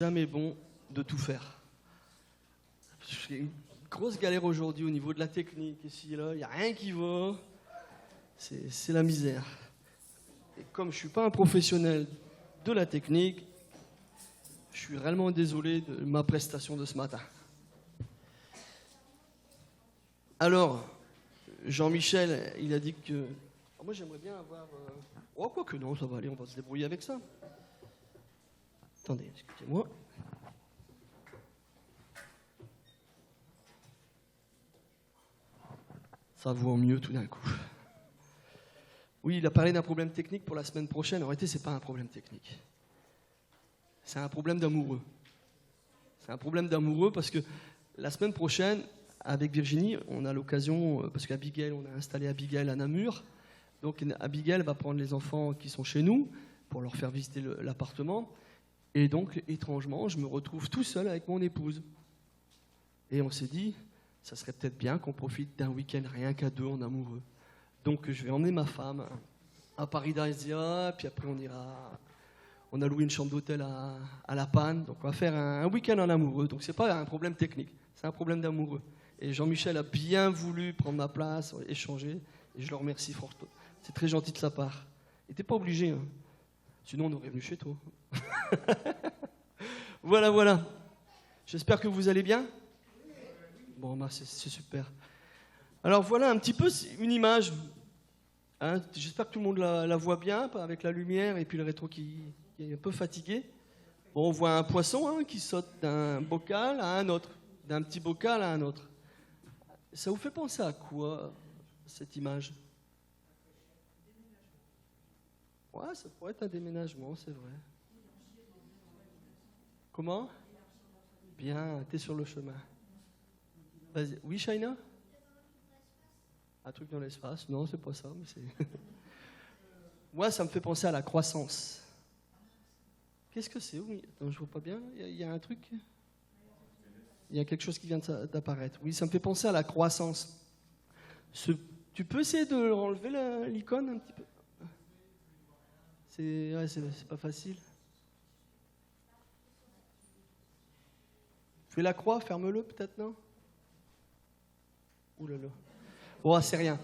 Jamais bon de tout faire. J'ai une grosse galère aujourd'hui au niveau de la technique. Ici, là, il n'y a rien qui va. C'est la misère. Et comme je ne suis pas un professionnel de la technique, je suis réellement désolé de ma prestation de ce matin. Alors, Jean-Michel, il a dit que... moi, j'aimerais bien avoir... Oh, quoi que non, ça va aller, on va se débrouiller avec ça. Attendez, excusez-moi. Ça vaut mieux tout d'un coup. Oui, il a parlé d'un problème technique pour la semaine prochaine. En réalité, ce n'est pas un problème technique. C'est un problème d'amoureux. C'est un problème d'amoureux parce que la semaine prochaine, avec Virginie, on a l'occasion, parce qu'Abigail, on a installé Abigail à Namur. Donc Abigail va prendre les enfants qui sont chez nous pour leur faire visiter l'appartement. Et donc, étrangement, je me retrouve tout seul avec mon épouse. Et on s'est dit, ça serait peut-être bien qu'on profite d'un week-end rien qu'à deux en amoureux. Donc, je vais emmener ma femme à Paris d'Asia, puis après on ira... On a loué une chambre d'hôtel à La Panne, donc on va faire un week-end en amoureux. Donc, c'est pas un problème technique, c'est un problème d'amoureux. Et Jean-Michel a bien voulu prendre ma place, échanger, et je le remercie fort. C'est très gentil de sa part. Il n'était pas obligé, hein. Sinon, on aurait venu chez toi. Voilà. J'espère que vous allez bien. Bon, bah, c'est super. Alors voilà un petit peu une image. Hein, j'espère que tout le monde la voit bien, avec la lumière et puis le rétro qui est un peu fatigué. Bon, on voit un poisson qui saute d'un bocal à un autre, d'un petit bocal à un autre. Ça vous fait penser à quoi, cette image ? Ouais, ça pourrait être un déménagement, c'est vrai. Comment ? Bien, t'es sur le chemin. Vas-y. Oui, Shaina ? Un truc dans l'espace ? Non, c'est pas ça, mais c'est... Moi, ça me fait penser à la croissance. Qu'est-ce que c'est ? Oui, attends, je vois pas bien. Il y a un truc ? Il y a quelque chose qui vient d'apparaître. Oui, ça me fait penser à la croissance. Tu peux essayer de enlever l'icône un petit peu ? C'est pas facile. Fais la croix, ferme-le peut-être, non ? Ouh là là. Bon, c'est rien.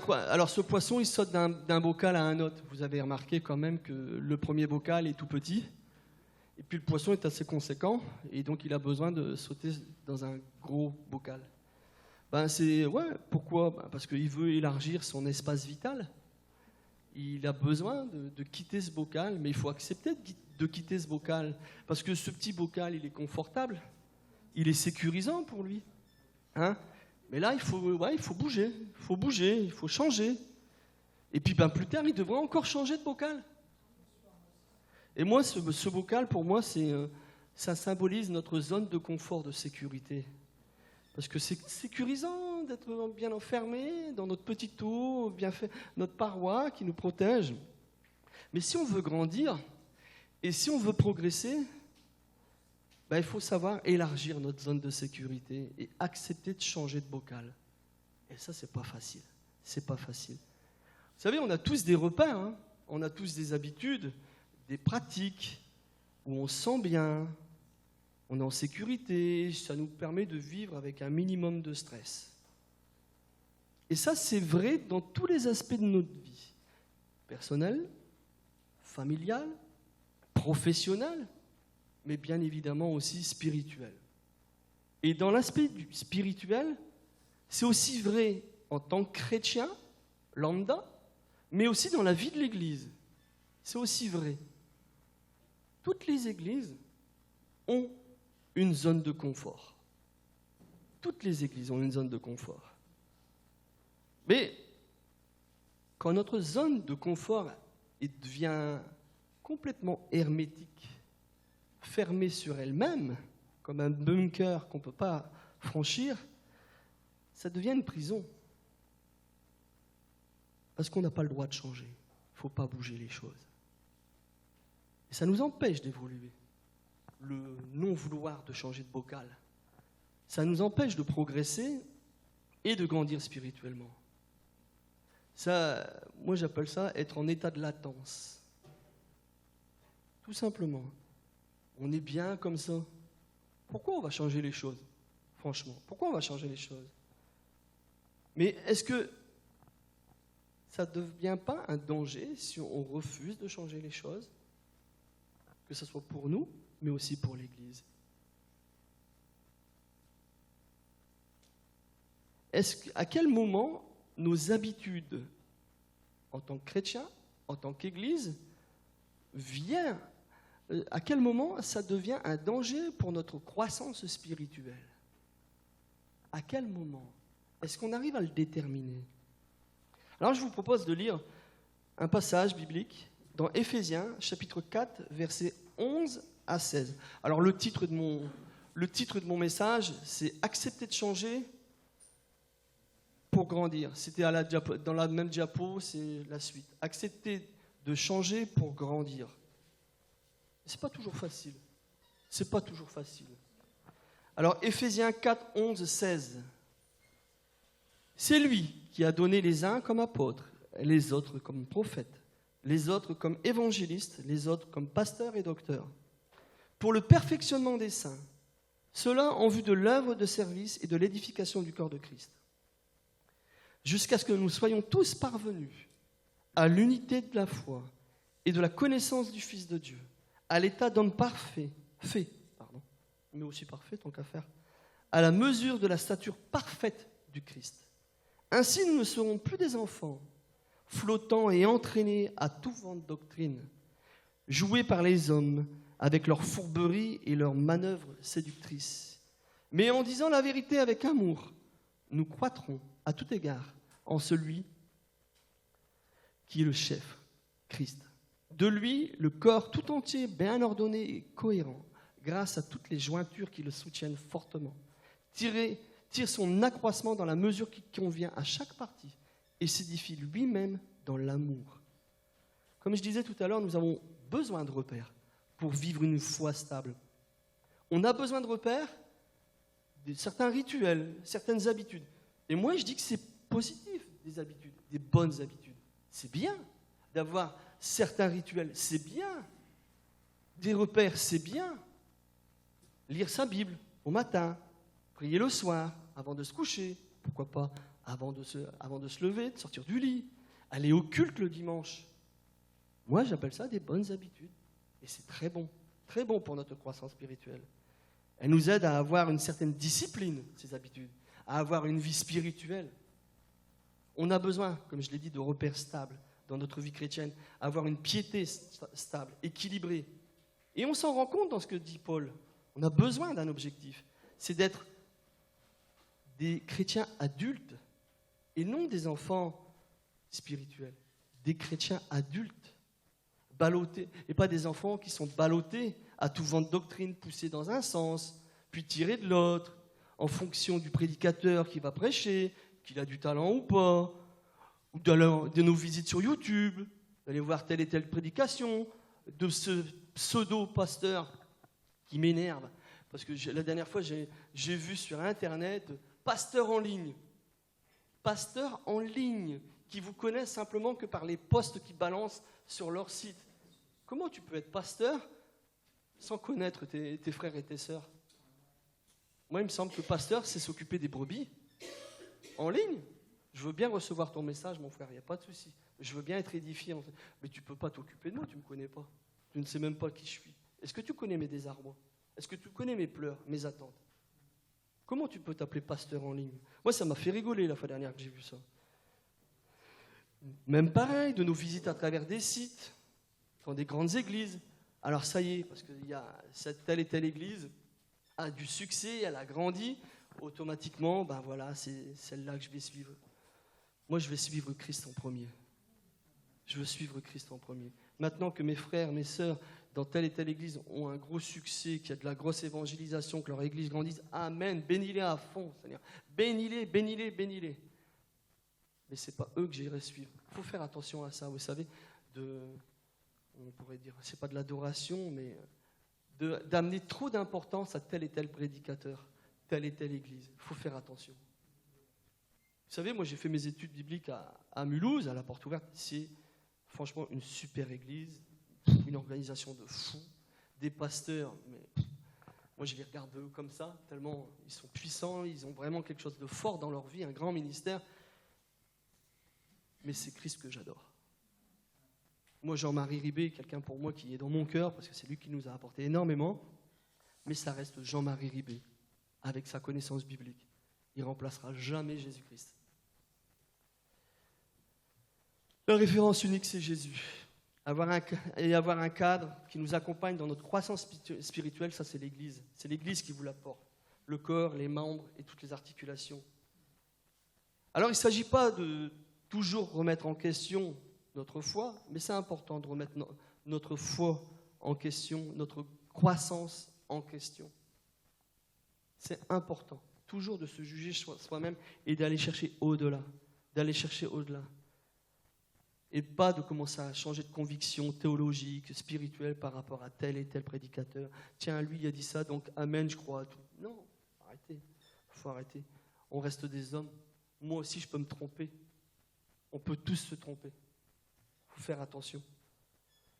Alors, ce poisson, il saute d'un bocal à un autre. Vous avez remarqué quand même que le premier bocal est tout petit. Et puis, le poisson est assez conséquent. Et donc, il a besoin de sauter dans un gros bocal. Pourquoi ? Parce qu'il veut élargir son espace vital. Il a besoin de quitter ce bocal. Mais il faut accepter de quitter ce bocal. Parce que ce petit bocal, il est confortable. Il est sécurisant pour lui. Hein ? Mais là, il faut bouger, il faut changer. Et puis plus tard, il devra encore changer de bocal. Et moi, ce bocal, pour moi, ça symbolise notre zone de confort, de sécurité. Parce que c'est sécurisant d'être bien enfermé dans notre petite tour, bien fait, notre paroi qui nous protège. Mais si on veut grandir et si on veut progresser, il faut savoir élargir notre zone de sécurité et accepter de changer de bocal. Et ça, c'est pas facile. C'est pas facile. Vous savez, on a tous des repères, hein. On a tous des habitudes, des pratiques où on se sent bien, on est en sécurité, ça nous permet de vivre avec un minimum de stress. Et ça, c'est vrai dans tous les aspects de notre vie. Personnelle, familiale, professionnelle, mais bien évidemment aussi spirituel. Et dans l'aspect spirituel, c'est aussi vrai en tant que chrétien, lambda, mais aussi dans la vie de l'Église. C'est aussi vrai. Toutes les églises ont une zone de confort. Toutes les églises ont une zone de confort. Mais quand notre zone de confort devient complètement hermétique, fermée sur elle-même, comme un bunker qu'on ne peut pas franchir, ça devient une prison. Parce qu'on n'a pas le droit de changer. Il ne faut pas bouger les choses. Et ça nous empêche d'évoluer. Le non-vouloir de changer de bocal. Ça nous empêche de progresser et de grandir spirituellement. Ça, moi, j'appelle ça être en état de latence. Tout simplement. On est bien comme ça. Pourquoi on va changer les choses? Franchement, pourquoi on va changer les choses? Mais est-ce que ça ne devient pas un danger si on refuse de changer les choses? Que ce soit pour nous, mais aussi pour l'Église. À quel moment nos habitudes en tant que chrétiens, en tant qu'Église, à quel moment ça devient un danger pour notre croissance spirituelle? À quel moment? Est-ce qu'on arrive à le déterminer? Alors je vous propose de lire un passage biblique dans Éphésiens, chapitre 4, versets 11 à 16. Alors le titre de mon message, c'est « Accepter de changer pour grandir ». C'était dans la même diapo, c'est la suite. « Accepter de changer pour grandir ». C'est pas toujours facile. C'est pas toujours facile. Alors Éphésiens 4, 11, 16. C'est lui qui a donné les uns comme apôtres, les autres comme prophètes, les autres comme évangélistes, les autres comme pasteurs et docteurs, pour le perfectionnement des saints, cela en vue de l'œuvre de service et de l'édification du corps de Christ, jusqu'à ce que nous soyons tous parvenus à l'unité de la foi et de la connaissance du Fils de Dieu, à l'état d'homme parfait, mais aussi parfait tant qu'à faire, à la mesure de la stature parfaite du Christ. Ainsi, nous ne serons plus des enfants, flottant et entraînés à tout vent de doctrine, joués par les hommes avec leurs fourberies et leurs manœuvres séductrices. Mais en disant la vérité avec amour, nous croîtrons à tout égard en celui qui est le chef, Christ. De lui, le corps tout entier, bien ordonné et cohérent, grâce à toutes les jointures qui le soutiennent fortement, tire son accroissement dans la mesure qui convient à chaque partie et s'édifie lui-même dans l'amour. Comme je disais tout à l'heure, nous avons besoin de repères pour vivre une foi stable. On a besoin de repères, de certains rituels, certaines habitudes. Et moi, je dis que c'est positif, des habitudes, des bonnes habitudes. C'est bien d'avoir certains rituels, c'est bien. Des repères, c'est bien. Lire sa Bible au matin, prier le soir, avant de se coucher, pourquoi pas, avant de se lever, de sortir du lit, aller au culte le dimanche. Moi, j'appelle ça des bonnes habitudes. Et c'est très bon pour notre croissance spirituelle. Elles nous aident à avoir une certaine discipline, ces habitudes, à avoir une vie spirituelle. On a besoin, comme je l'ai dit, de repères stables dans notre vie chrétienne, avoir une piété stable, équilibrée. Et on s'en rend compte dans ce que dit Paul. On a besoin d'un objectif. C'est d'être des chrétiens adultes et non des enfants spirituels. Des chrétiens adultes, ballottés, et pas des enfants qui sont ballottés à tout vent de doctrine, poussés dans un sens, puis tirés de l'autre, en fonction du prédicateur qui va prêcher, qu'il a du talent ou pas, ou de nos visites sur YouTube, d'aller voir telle et telle prédication, de ce pseudo-pasteur qui m'énerve. Parce que la dernière fois, j'ai vu sur Internet pasteur en ligne. Pasteur en ligne, qui vous connaissent simplement que par les posts qu'ils balancent sur leur site. Comment tu peux être pasteur sans connaître tes frères et tes sœurs? Moi, il me semble que pasteur, c'est s'occuper des brebis. En ligne, je veux bien recevoir ton message, mon frère, il n'y a pas de souci. Je veux bien être édifié. Mais tu ne peux pas t'occuper de moi, tu ne me connais pas. Tu ne sais même pas qui je suis. Est-ce que tu connais mes désarrois? Est-ce que tu connais mes pleurs, mes attentes? Comment tu peux t'appeler pasteur en ligne? Moi, ça m'a fait rigoler la fois dernière que j'ai vu ça. Même pareil, de nos visites à travers des sites, dans des grandes églises. Alors ça y est, parce qu'il y a cette telle et telle église a du succès, elle a grandi, automatiquement, ben voilà, c'est celle-là que je vais suivre. Moi, je vais suivre Christ en premier. Je veux suivre Christ en premier. Maintenant que mes frères, mes sœurs, dans telle et telle église ont un gros succès, qu'il y a de la grosse évangélisation, que leur église grandisse, amen, bénis-les à fond, Seigneur. Bénis-les, bénis-les, bénis-les. Mais ce n'est pas eux que j'irai suivre. Il faut faire attention à ça, vous savez, on pourrait dire, c'est pas de l'adoration, mais d'amener trop d'importance à tel et tel prédicateur, telle et telle église. Il faut faire attention. Vous savez, moi j'ai fait mes études bibliques à Mulhouse, à la Porte Ouverte. C'est franchement une super église, une organisation de fou, des pasteurs, mais moi je les regarde eux comme ça, tellement ils sont puissants, ils ont vraiment quelque chose de fort dans leur vie, un grand ministère. Mais c'est Christ que j'adore. Moi, Jean-Marie Ribé, quelqu'un pour moi qui est dans mon cœur, parce que c'est lui qui nous a apporté énormément, mais ça reste Jean-Marie Ribé, avec sa connaissance biblique. Il ne remplacera jamais Jésus-Christ. La référence unique, c'est Jésus. Avoir un cadre qui nous accompagne dans notre croissance spirituelle, ça c'est l'Église. C'est l'Église qui vous l'apporte. Le corps, les membres et toutes les articulations. Alors il ne s'agit pas de toujours remettre en question notre foi, mais c'est important de remettre notre foi en question, notre croissance en question. C'est important, toujours de se juger soi-même et d'aller chercher au-delà. Et pas de commencer à changer de conviction théologique, spirituelle par rapport à tel et tel prédicateur. Tiens, lui il a dit ça, donc amen, je crois à tout. Non, arrêtez, il faut arrêter. On reste des hommes. Moi aussi, je peux me tromper. On peut tous se tromper. Il faut faire attention.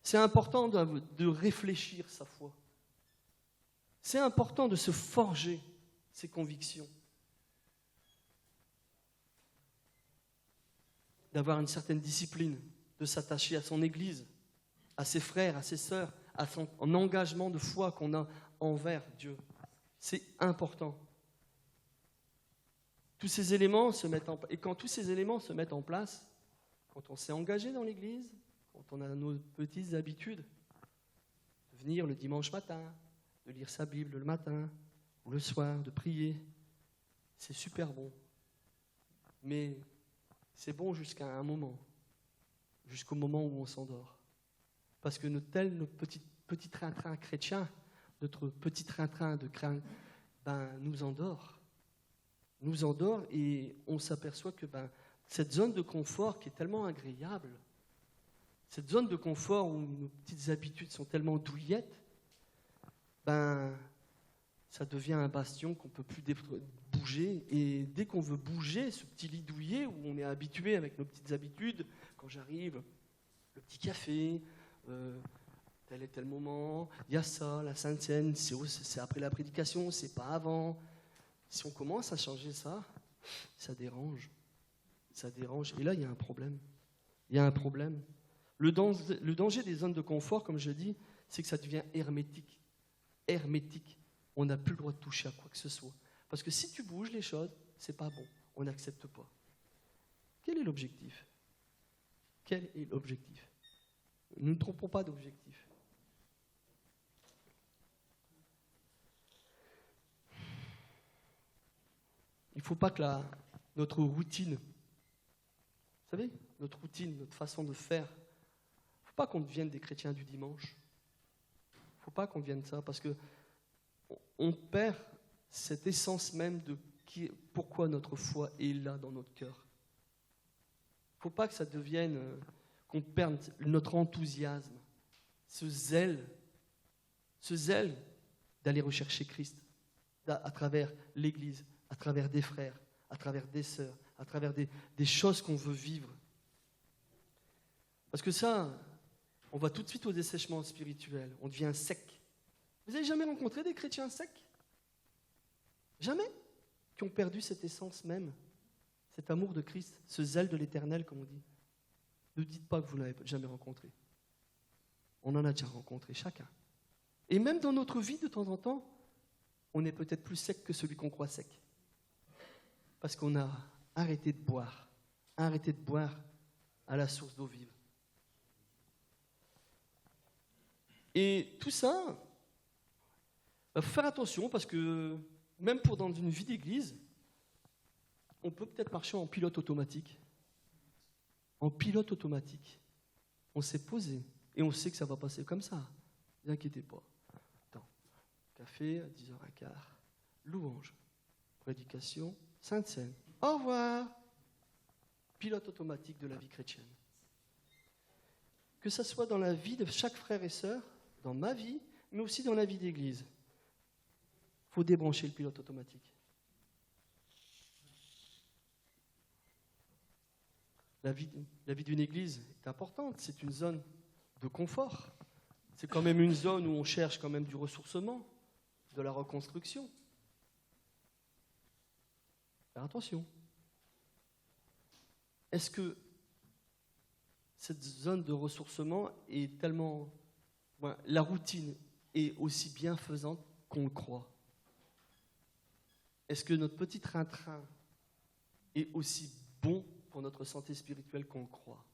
C'est important de réfléchir sa foi. C'est important de se forger ses convictions. D'avoir une certaine discipline, de s'attacher à son Église, à ses frères, à ses sœurs, à son engagement de foi qu'on a envers Dieu. C'est important. Tous ces éléments et quand tous ces éléments se mettent en place, quand on s'est engagé dans l'Église, quand on a nos petites habitudes, de venir le dimanche matin, de lire sa Bible le matin ou le soir, de prier, c'est super bon. Mais c'est bon jusqu'à un moment, jusqu'au moment où on s'endort. Parce que notre petit train-train chrétien, notre petit train-train de crainte, nous endort et on s'aperçoit que cette zone de confort qui est tellement agréable, cette zone de confort où nos petites habitudes sont tellement douillettes, ça devient un bastion qu'on ne peut plus bouger. Et dès qu'on veut bouger, ce petit lit douillet où on est habitué avec nos petites habitudes, quand j'arrive, le petit café, tel et tel moment, il y a ça, la Sainte Seine, c'est après la prédication, c'est pas avant. Si on commence à changer ça, ça dérange. Et là, il y a un problème. Le danger des zones de confort, comme je dis, c'est que ça devient hermétique. On n'a plus le droit de toucher à quoi que ce soit. Parce que si tu bouges les choses, c'est pas bon. On n'accepte pas. Quel est l'objectif ? Nous ne trompons pas d'objectif. Il ne faut pas que notre routine, vous savez, notre façon de faire, il ne faut pas qu'on devienne des chrétiens du dimanche. Il ne faut pas qu'on devienne ça, parce que on perd cette essence même de pourquoi notre foi est là dans notre cœur. Il ne faut pas que ça devienne, qu'on perde notre enthousiasme, ce zèle d'aller rechercher Christ à travers l'Église, à travers des frères, à travers des sœurs, à travers des choses qu'on veut vivre. Parce que ça, on va tout de suite au dessèchement spirituel, on devient sec. Vous n'avez jamais rencontré des chrétiens secs ? Jamais ? Qui ont perdu cette essence même, cet amour de Christ, ce zèle de l'éternel, comme on dit. Ne dites pas que vous ne l'avez jamais rencontré. On en a déjà rencontré chacun. Et même dans notre vie, de temps en temps, on est peut-être plus sec que celui qu'on croit sec. Parce qu'on a arrêté de boire à la source d'eau vive. Et tout ça, il faut faire attention parce que même dans une vie d'église, on peut peut-être marcher en pilote automatique. En pilote automatique. On s'est posé et on sait que ça va passer comme ça. Ne vous inquiétez pas. Attends. Café à 10h15. Louange. Prédication. Sainte Seine. Au revoir. Pilote automatique de la vie chrétienne. Que ça soit dans la vie de chaque frère et sœur, dans ma vie, mais aussi dans la vie d'église. Il faut débrancher le pilote automatique. La vie d'une église est importante, c'est une zone de confort, C'est quand même une zone où on cherche quand même du ressourcement, de la reconstruction. Faire attention. Est-ce que cette zone de ressourcement est tellement... la routine est aussi bienfaisante qu'on le croit? Est-ce que notre petit train-train est aussi bon pour notre santé spirituelle qu'on le croit?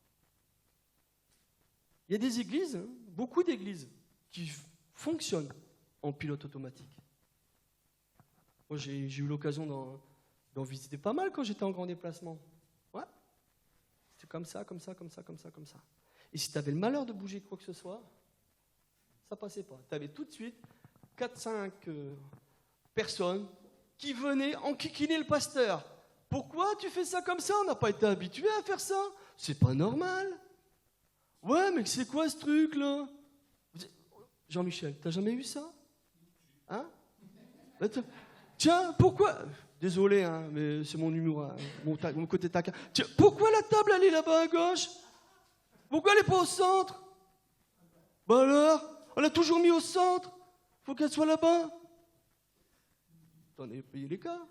Il y a des églises, beaucoup d'églises, qui fonctionnent en pilote automatique. Moi, j'ai eu l'occasion d'en visiter pas mal quand j'étais en grand déplacement. Ouais. C'était comme ça. Et si tu avais le malheur de bouger quoi que ce soit, ça passait pas. Tu avais tout de suite 4-5 personnes qui venaient enquiquiner le pasteur. Pourquoi tu fais ça comme ça? On n'a pas été habitué à faire ça. C'est pas normal. Ouais, mais c'est quoi ce truc-là? Jean-Michel, t'as jamais eu ça? Hein? Tiens, pourquoi? Désolé, hein, mais c'est mon humour, hein, mon côté taquin. Tiens, pourquoi la table, elle est là-bas à gauche? Pourquoi elle n'est pas au centre? Bah alors, on l'a toujours mis au centre. Faut qu'elle soit là-bas. T'en as payé les cas?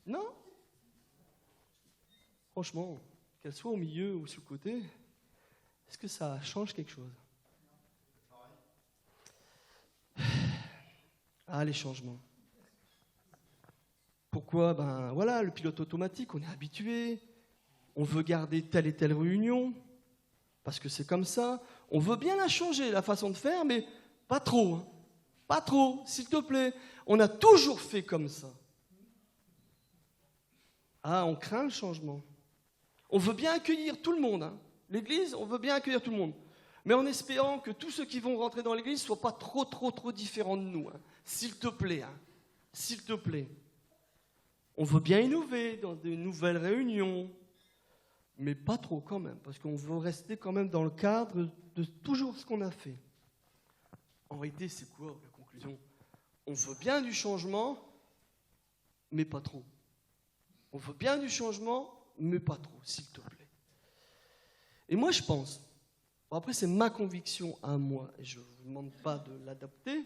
Non? Franchement, qu'elle soit au milieu ou sur le côté, est-ce que ça change quelque chose? Ah, les changements. Pourquoi? Ben voilà, le pilote automatique, on est habitué. On veut garder telle et telle réunion, parce que c'est comme ça. On veut bien la changer, la façon de faire, mais pas trop. Hein. Pas trop, s'il te plaît. On a toujours fait comme ça. Ah, on craint le changement. On veut bien accueillir tout le monde. Hein. L'église, on veut bien accueillir tout le monde. Mais en espérant que tous ceux qui vont rentrer dans l'église ne soient pas trop différents de nous. Hein. S'il te plaît. Hein. S'il te plaît. On veut bien innover dans de nouvelles réunions, mais pas trop quand même, parce qu'on veut rester quand même dans le cadre de toujours ce qu'on a fait. En réalité, c'est quoi la conclusion? On veut bien du changement, mais pas trop. On veut bien du changement, mais pas trop, s'il te plaît. Et moi, je pense, bon après c'est ma conviction à moi, et je ne vous demande pas de l'adapter,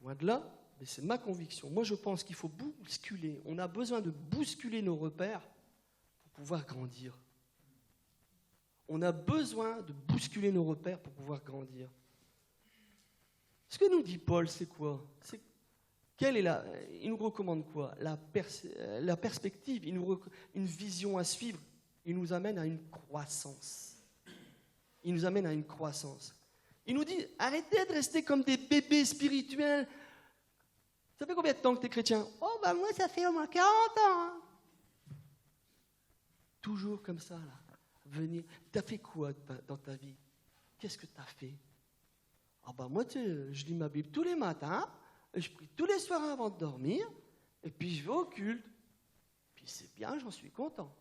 loin de là, mais c'est ma conviction. Moi, je pense qu'il faut bousculer, on a besoin de bousculer nos repères pour pouvoir grandir. On a besoin de bousculer nos repères pour pouvoir grandir. Ce que nous dit Paul, c'est quoi? Il nous recommande quoi? La perspective, une vision à suivre. Il nous amène à une croissance. Il nous amène à une croissance. Il nous dit, arrêtez de rester comme des bébés spirituels. Ça fait combien de temps que tu es chrétien? Oh, ben moi, ça fait au moins 40 ans. Hein. Toujours comme ça, là. Venir. Tu as fait quoi dans ta vie? Qu'est-ce que tu as fait? Ah ben moi, je lis ma Bible tous les matins, je prie tous les soirs avant de dormir, et puis je vais au culte. Puis c'est bien, j'en suis content.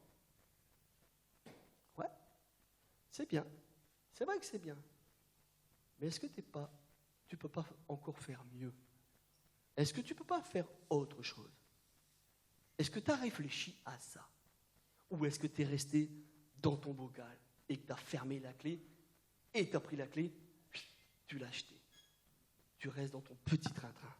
Ouais, c'est bien. C'est vrai que c'est bien. Mais est-ce que tu ne peux pas encore faire mieux? Est-ce que tu ne peux pas faire autre chose? Est-ce que tu as réfléchi à ça? Ou est-ce que tu es resté dans ton bocal et que tu as fermé la clé et tu as pris la clé, tu l'as acheté. Tu restes dans ton petit train-train.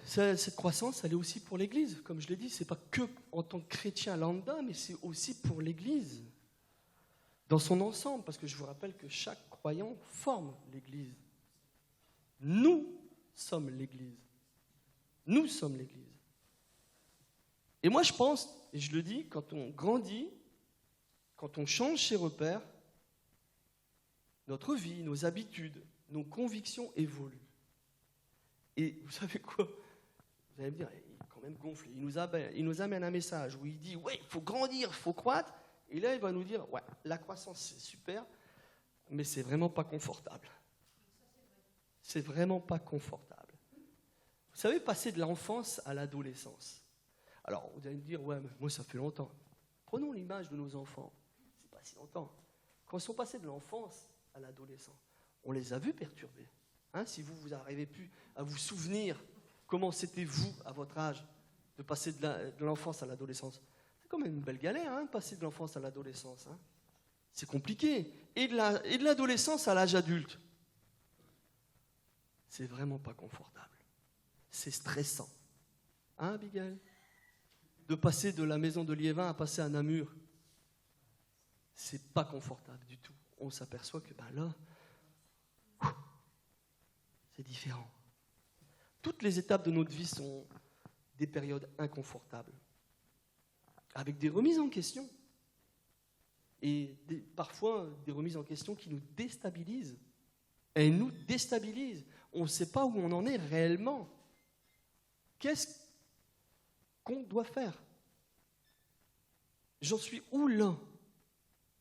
Cette croissance, elle est aussi pour l'Église. Comme je l'ai dit, ce n'est pas que en tant que chrétien lambda, mais c'est aussi pour l'Église. Dans son ensemble, parce que je vous rappelle que chaque croyant forme l'Église. Nous sommes l'Église. Nous sommes l'Église. Et moi, je pense, et je le dis, quand on grandit, quand on change ses repères, notre vie, nos habitudes, nos convictions évoluent. Et vous savez quoi? Vous allez me dire, il est quand même gonflé. Il nous amène un message où il dit, ouais, il faut grandir, il faut croître. Et là, il va nous dire, ouais, la croissance, c'est super, mais c'est vraiment pas confortable. C'est vraiment pas confortable. Vous savez, passer de l'enfance à l'adolescence. Alors, vous allez me dire, ouais, mais moi, ça fait longtemps. Prenons l'image de nos enfants. C'est pas si longtemps. Quand ils sont passés de l'enfance à l'adolescence, on les a vus perturbés. Hein, si vous n'arrivez plus à vous souvenir comment c'était vous, à votre âge, de passer de l'enfance à l'adolescence. C'est quand même une belle galère, hein, passer de l'enfance à l'adolescence. Hein. C'est compliqué. Et de l'adolescence à l'âge adulte, c'est vraiment pas confortable. C'est stressant. Hein, Abigail? De passer de la maison de Liévin à passer à Namur, c'est pas confortable du tout. On s'aperçoit que là, c'est différent. Toutes les étapes de notre vie sont des périodes inconfortables, avec des remises en question. Et parfois des remises en question qui nous déstabilisent. Elles nous déstabilisent. On ne sait pas où on en est réellement. Qu'est-ce qu'on doit faire? J'en suis où là?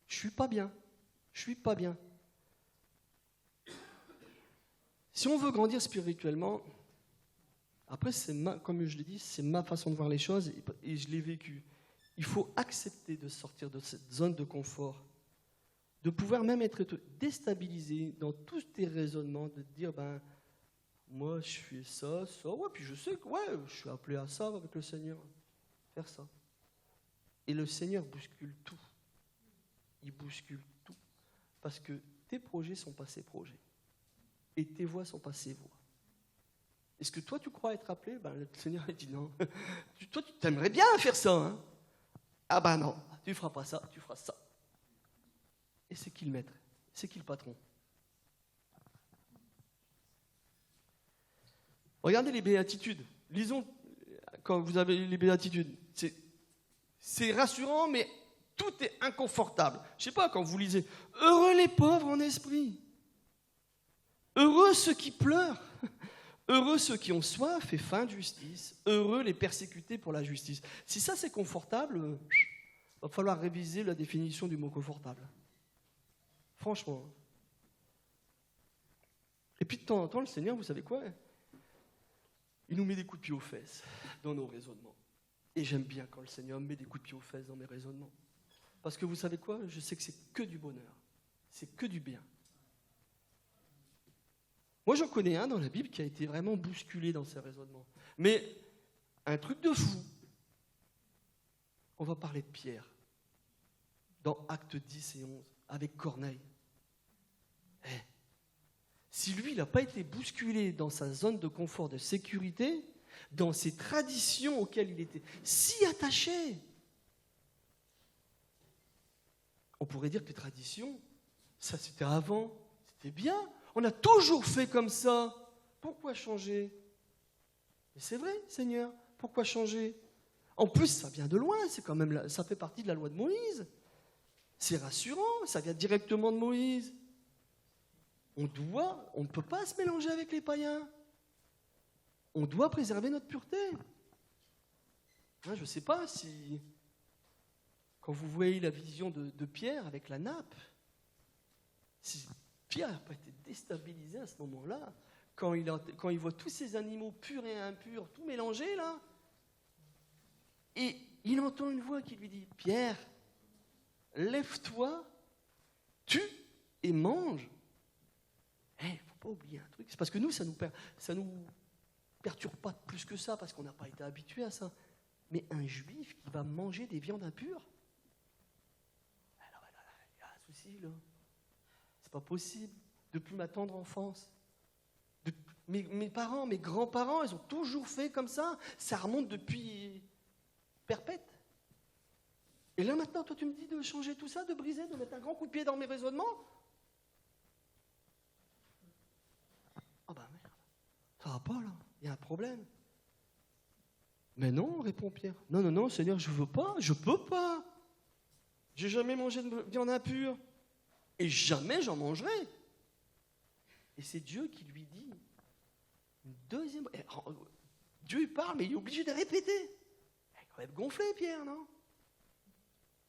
Je suis pas bien. Je suis pas bien. Si on veut grandir spirituellement, après, comme je l'ai dit, c'est ma façon de voir les choses et je l'ai vécu. Il faut accepter de sortir de cette zone de confort, de pouvoir même être déstabilisé dans tous tes raisonnements, de te dire, moi je fais ça, ouais, puis je sais que je suis appelé à ça avec le Seigneur, faire ça. Et le Seigneur bouscule tout. Il bouscule tout. Parce que tes projets sont pas ses projets. Et tes voies sont pas ses voies. Est-ce que toi tu crois être appelé? Le Seigneur il dit non. Toi tu t'aimerais bien faire ça, hein? Ah non, tu feras pas ça, tu feras ça. Et c'est qui le maître? C'est qui le patron? Regardez les béatitudes. Lisons quand vous avez les béatitudes. C'est rassurant, mais tout est inconfortable. Je ne sais pas, quand vous lisez « Heureux les pauvres en esprit »,« Heureux ceux qui pleurent »,« Heureux ceux qui ont soif et faim de justice »,« Heureux les persécutés pour la justice ». Si ça c'est confortable, il va falloir réviser la définition du mot confortable. Franchement. Et puis de temps en temps, le Seigneur, vous savez quoi? Il nous met des coups de pied aux fesses dans nos raisonnements. Et j'aime bien quand le Seigneur me met des coups de pied aux fesses dans mes raisonnements. Parce que vous savez quoi? Je sais que c'est que du bonheur. C'est que du bien. Moi, j'en connais un dans la Bible qui a été vraiment bousculé dans ses raisonnements. Mais un truc de fou. On va parler de Pierre. Dans Actes 10 et 11, avec Corneille. Si lui, il n'a pas été bousculé dans sa zone de confort, de sécurité, dans ses traditions auxquelles il était si attaché, on pourrait dire que les traditions, ça c'était avant, c'était bien. On a toujours fait comme ça. Pourquoi changer? Mais c'est vrai, Seigneur, pourquoi changer? En plus, ça vient de loin, c'est quand même, ça fait partie de la loi de Moïse. C'est rassurant, ça vient directement de Moïse. On ne peut pas se mélanger avec les païens. On doit préserver notre pureté. Je ne sais pas si, quand vous voyez la vision de Pierre avec la nappe, si Pierre n'a pas été déstabilisé à ce moment-là, quand il voit tous ces animaux purs et impurs, tout mélangés là, et il entend une voix qui lui dit « Pierre, lève-toi, tue et mange ». Il ne faut pas oublier un truc, c'est parce que nous, ça nous perturbe pas plus que ça, parce qu'on n'a pas été habitué à ça. Mais un juif qui va manger des viandes impures, alors, il y a un souci là. C'est pas possible. Depuis ma tendre enfance, mes parents, mes grands-parents, ils ont toujours fait comme ça. Ça remonte depuis perpète. Et là maintenant, toi tu me dis de changer tout ça, de briser, de mettre un grand coup de pied dans mes raisonnements. Merde, ça va pas là, il y a un problème. Mais non, répond Pierre. Non, Seigneur, je veux pas, je peux pas. J'ai jamais mangé de viande impure. Et jamais j'en mangerai. Et c'est Dieu qui lui dit une deuxième. Dieu il parle, mais il est obligé de répéter. Il est quand même gonflé, Pierre, non?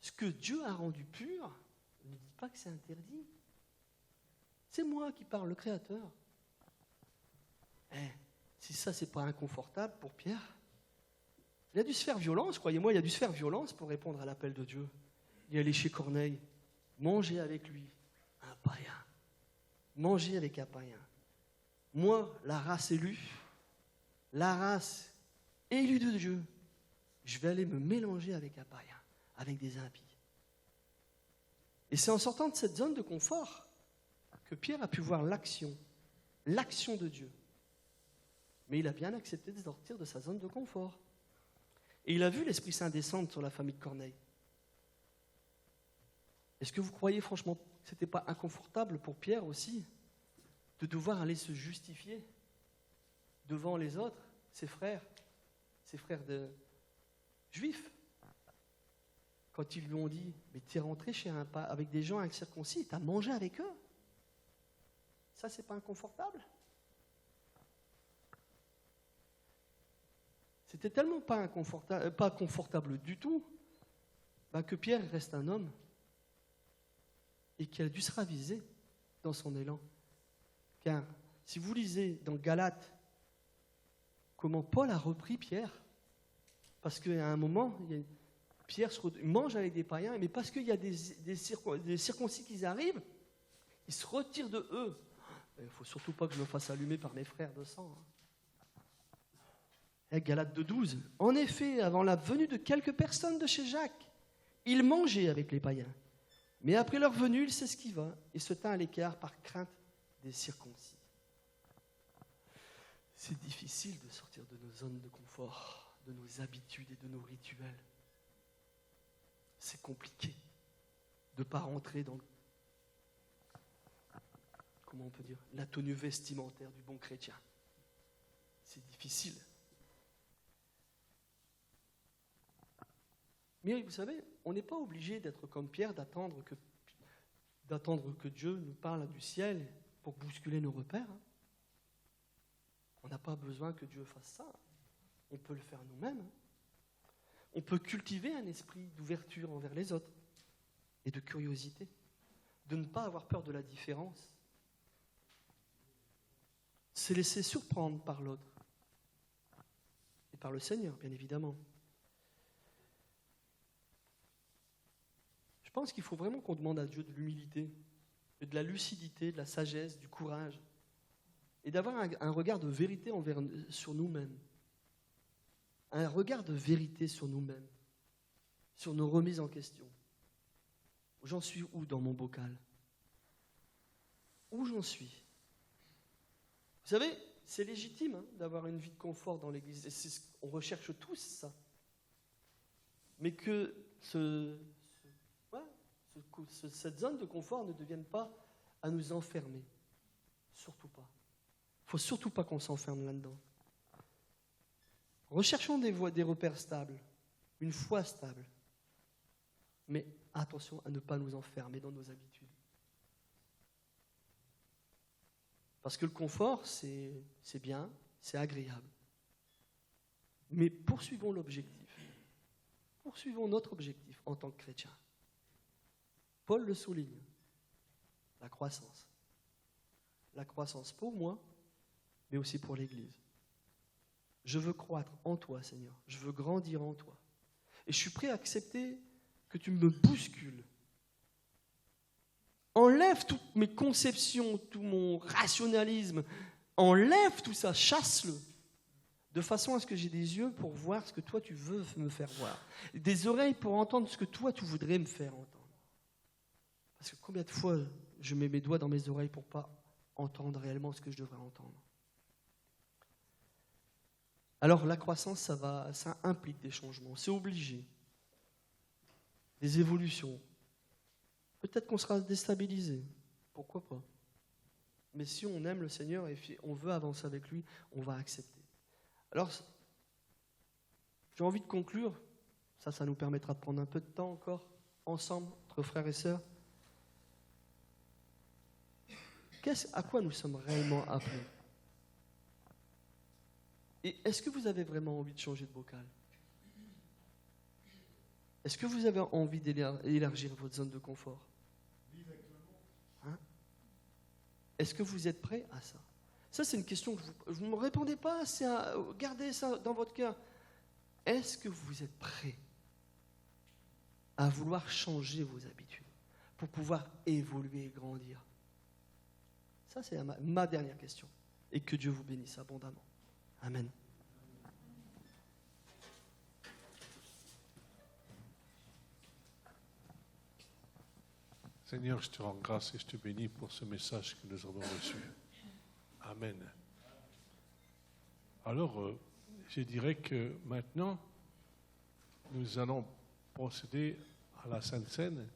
Ce que Dieu a rendu pur, ne dit pas que c'est interdit. C'est moi qui parle, le Créateur. Si ça, c'est pas inconfortable pour Pierre, il a dû se faire violence, croyez-moi, il a dû se faire violence pour répondre à l'appel de Dieu. Il est allé chez Corneille, manger avec lui, un païen. Manger avec un païen. Moi, la race élue de Dieu, je vais aller me mélanger avec un païen, avec des impies. Et c'est en sortant de cette zone de confort que Pierre a pu voir l'action de Dieu. Mais il a bien accepté de sortir de sa zone de confort. Et il a vu l'Esprit Saint descendre sur la famille de Corneille. Est-ce que vous croyez franchement que ce n'était pas inconfortable pour Pierre aussi de devoir aller se justifier devant les autres, ses frères de juifs, quand ils lui ont dit « Mais tu es rentré avec des gens incirconcis, tu as mangé avec eux ?» Ça, c'est pas inconfortable? C'était tellement pas confortable du tout, que Pierre reste un homme et qui a dû se raviser dans son élan. Car si vous lisez dans Galates comment Paul a repris Pierre, parce qu'à un moment, Pierre mange avec des païens, mais parce qu'il y a des circoncis qui arrivent, il se retire de eux. Il ne faut surtout pas que je me fasse allumer par mes frères de sang. Galates 2,12. En effet, avant la venue de quelques personnes de chez Jacques, il mangeait avec les païens. Mais après leur venue, il s'esquiva et se tint à l'écart par crainte des circoncis. C'est difficile de sortir de nos zones de confort, de nos habitudes et de nos rituels. C'est compliqué de ne pas rentrer dans, comment on peut dire, la tenue vestimentaire du bon chrétien. C'est difficile. Mais vous savez, on n'est pas obligé d'être comme Pierre, d'attendre que Dieu nous parle du ciel pour bousculer nos repères. On n'a pas besoin que Dieu fasse ça. On peut le faire nous-mêmes. On peut cultiver un esprit d'ouverture envers les autres et de curiosité, de ne pas avoir peur de la différence. Se laisser surprendre par l'autre et par le Seigneur, bien évidemment. Je pense qu'il faut vraiment qu'on demande à Dieu de l'humilité, de la lucidité, de la sagesse, du courage, et d'avoir un regard de vérité sur nous-mêmes. Un regard de vérité sur nous-mêmes, sur nos remises en question. J'en suis où dans mon bocal? Où j'en suis? Vous savez, c'est légitime d'avoir une vie de confort dans l'Église. On recherche tous ça. Mais que cette zone de confort ne devienne pas à nous enfermer. Surtout pas. Il ne faut surtout pas qu'on s'enferme là-dedans. Recherchons des repères stables, une foi stable. Mais attention à ne pas nous enfermer dans nos habitudes. Parce que le confort, c'est bien, c'est agréable. Mais poursuivons l'objectif. Poursuivons notre objectif en tant que chrétien. Paul le souligne. La croissance. La croissance pour moi, mais aussi pour l'Église. Je veux croître en toi, Seigneur. Je veux grandir en toi. Et je suis prêt à accepter que tu me bouscules. Enlève toutes mes conceptions, tout mon rationalisme. Enlève tout ça, chasse-le. De façon à ce que j'ai des yeux pour voir ce que toi tu veux me faire voir. Des oreilles pour entendre ce que toi tu voudrais me faire entendre. Parce que combien de fois je mets mes doigts dans mes oreilles pour ne pas entendre réellement ce que je devrais entendre. Alors la croissance, ça implique des changements, c'est obligé. Des évolutions. Peut-être qu'on sera déstabilisé, pourquoi pas. Mais si on aime le Seigneur et on veut avancer avec lui, on va accepter. Alors, j'ai envie de conclure, ça nous permettra de prendre un peu de temps encore, ensemble, entre frères et sœurs. À quoi nous sommes réellement appelés? Et est-ce que vous avez vraiment envie de changer de bocal? Est-ce que vous avez envie d'élargir votre zone de confort? Est-ce que vous êtes prêt à ça? Ça, c'est une question que vous ne me répondez pas, gardez ça dans votre cœur. Est-ce que vous êtes prêt à vouloir changer vos habitudes pour pouvoir évoluer et grandir? Ça, c'est ma dernière question. Et que Dieu vous bénisse abondamment. Amen. Seigneur, je te rends grâce et je te bénis pour ce message que nous avons reçu. Amen. Alors, je dirais que maintenant, nous allons procéder à la Sainte Seine.